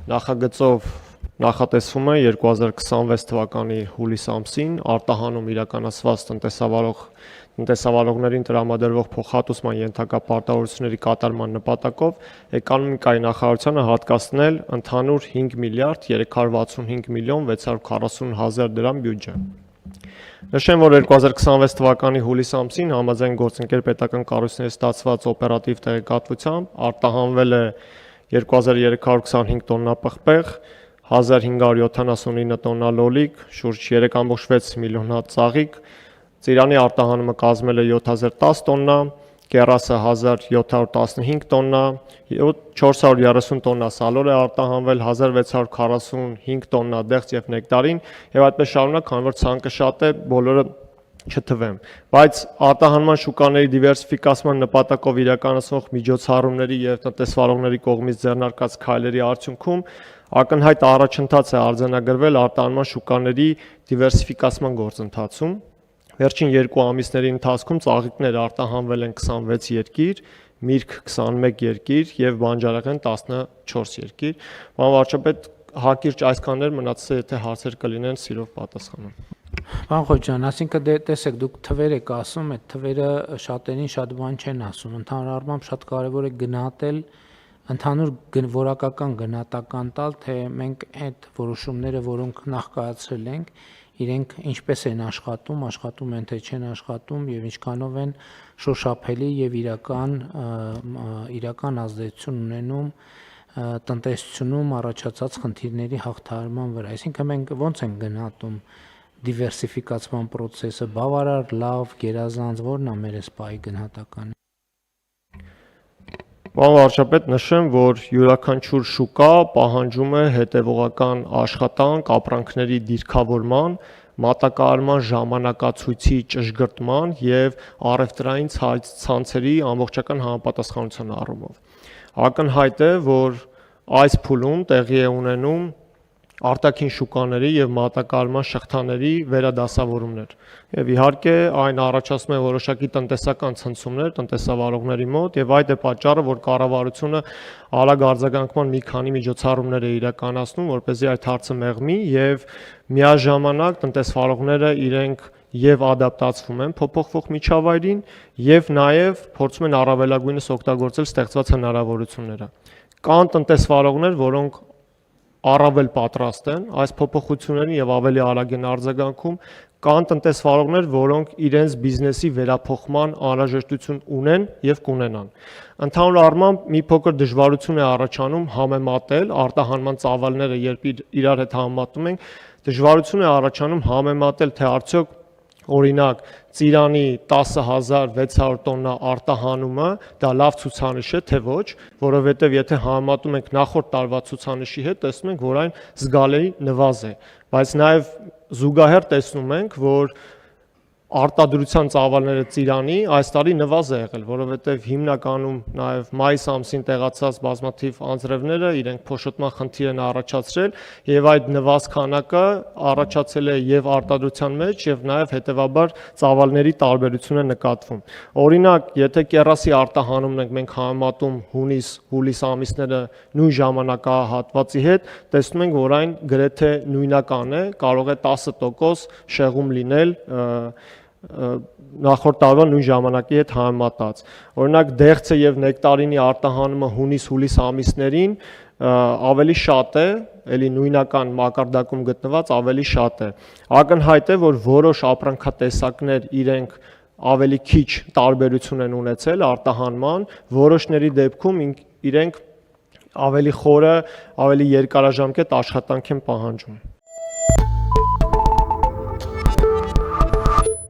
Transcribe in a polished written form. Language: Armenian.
նախագծով նախատեսվում է 2026 թվականի հուլիս ամսին արտահանում իրականացված տնտեսավարողներին տրամադրվող փոխհատուցման ենթակա պարտավորությունների կատարման նպատակով էկոնոմիկայի նախարարությանը հատկացնել ընդհանուր 5 միլիարդ 365 միլիոն 640 հազար դրամ բյուջե։ Նշեմ, որ 2026 թվականի հուլիս ամսին համաձայն գործընկեր պետական կառույցների ստացված օպերատիվ տեղեկատվությամբ արտահանվել է 2325 տոննա պղպեղ, 1579 տոննա լոլիկ, շուրջ 3.6 միլիոն հատ ծաղիկ, ծիրանի արտահանումը կազմել է 7010 տոննա, կեռասը 1715 տոննա, 430 տոննա սալոր է արտահանվել, 1645 տոննա դեղց եւ նեկտարին եւ այդպես շարունակ, քանի որ ցանկը շատ է, բոլորը չթվեմ, բայց արտահանման շուկաների դիվերսիֆիկացման նպատակով իրականացվող միջոցառումների եւ տնտեսվարողների կողմից ձեռնարկած քայլերի արդյունքում ակնհայտ առաջընթաց է արձանագրվել արտահանման շուկաների դիվերսիֆիկացման գործընթացում։ Վերջին 2 ամիսների ընթացքում ծաղիկներ արտահանվել են 26 երկիր, միրգ 21 երկիր եւ բանջարեղեն 14 երկիր։ Պարոն վարչապետ, հակիրճ այսքաններ, մնացածը եթե հարցեր կլինեն, սիրով պատասխանեմ։ Պարոն Խոջյան, ասինքն տեսեք, դուք թվեր եք ասում, այդ թվերը շատերին շատ բան չեն ասում։ Ընդհանուր առմամբ շատ կարևոր է գնահատել, ընդհանուր որակական գնահատական տալ, թե մենք այդ որոշումները, որոնք նախ կայացրել ենք, իրենք ինչպես են աշխատում են թե չեն աշխատում եւ ինչքանով են շոշափելի եւ իրական ազդեցություն ունենում տնտեսությունում առաջացած խնդիրների հաղթահարման վրա։ Այսինքն մենք ո՞նց ենք գնահատում դիվերսիֆիկացման process-ը, բավարար, լավ, գերազանց, որն է մեր սպայի գնահատականը։ Պարոն վարչապետ, նշեմ, որ յուրաքանչյուր շուկա պահանջում է հետևողական աշխատանք, ապրանքների դիրքավորման, մատակարարման ժամանակացույցի ճշգրտման եւ առևտրային ցանցերի ամբողջական համապատասխանության առումով։ Ակնհայտ է, որ այս փուլում տեղի է ունենում արտաքին շուկաների եւ մատակարարման շղթաների վերադասավորումներ։ Եվ իհարկե այն առաջացնում է որոշակի տնտեսական ցնցումներ տնտեսավարողների մոտ եւ այդ է պատճառը, որ կառավարությունը արագ արձագանքման մի քանի միջոցառումներ է իրականացնում, որպեսզի այդ հարցը մեղմի եւ միաժամանակ տնտեսվարողները իրենք եւ ադապտացվում են փոփոխվող միջավայրին եւ նաեւ փորձում են առավելագույնս օգտագործել ստեղծված հնարավորությունները։ Կան տնտեսվարողներ, որոնք առավել պատրաստ են այս փոփոխություններին եւ ավելի արագ են արձագանքում, կան տնտեսվարողներ, որոնք իրենց բիզնեսի վերափոխման անհրաժեշտություն ունեն եւ կունենան։ Ընդհանուր առմամբ մի փոքր դժվարություն է առաջանում համեմատել արտահանման ծավալները, երբ իրար հետ համեմատում ենք, դժվարություն է առաջանում համեմատել, թե արդյոք օրինակ ծիրանի 10600 տոննա արտահանումը դա լավ ցուցանիշ է, թե ոչ, որովհետև եթե համեմատում ենք նախորդ տարվա ցուցանիշի հետ, տեսնում ենք, որ այն զգալի նվազ է, բայց նաև զուգահեռ տեսնում ենք, որ արտադրության ծավալները ծիրանի այս տարի նվազ է եղել, որովհետև հիմնականում նաև մայիս ամսին տեղացած բազմաթիվ անձրևները իրենք փոշոտման խնդիր են առաջացրել եւ այդ նվազ քանակը առաջացել է եւ արտադրության մեջ եւ նաև հետեւաբար ծավալների տարբերություն է նկատվում։ Օրինակ, եթե կեռասի արտահանումն ենք մենք համեմատում հունիս ամիսները նույն ժամանակահատվածի հետ, տեսնում ենք, որ այն գրեթե նույնական է, կարող է 10% շեղում լինել նախորդ տարվա նույն ժամանակի հետ համեմատած։ Օրինակ դեղցը եւ նեկտարինի արտահանումը հունիս-հուլիս ամիսներին ավելի շատ է, էլի նույնական մակարդակում գտնված ավելի շատ է։ Ակնհայտ է, որ որոշ ապրանքատեսակներ իրենք ավելի քիչ տարբերություն են ունեցել արտահանման, որոշների դեպքում իրենք ավելի խորը, ավելի երկարաժամկետ աշխատանք են պահանջում։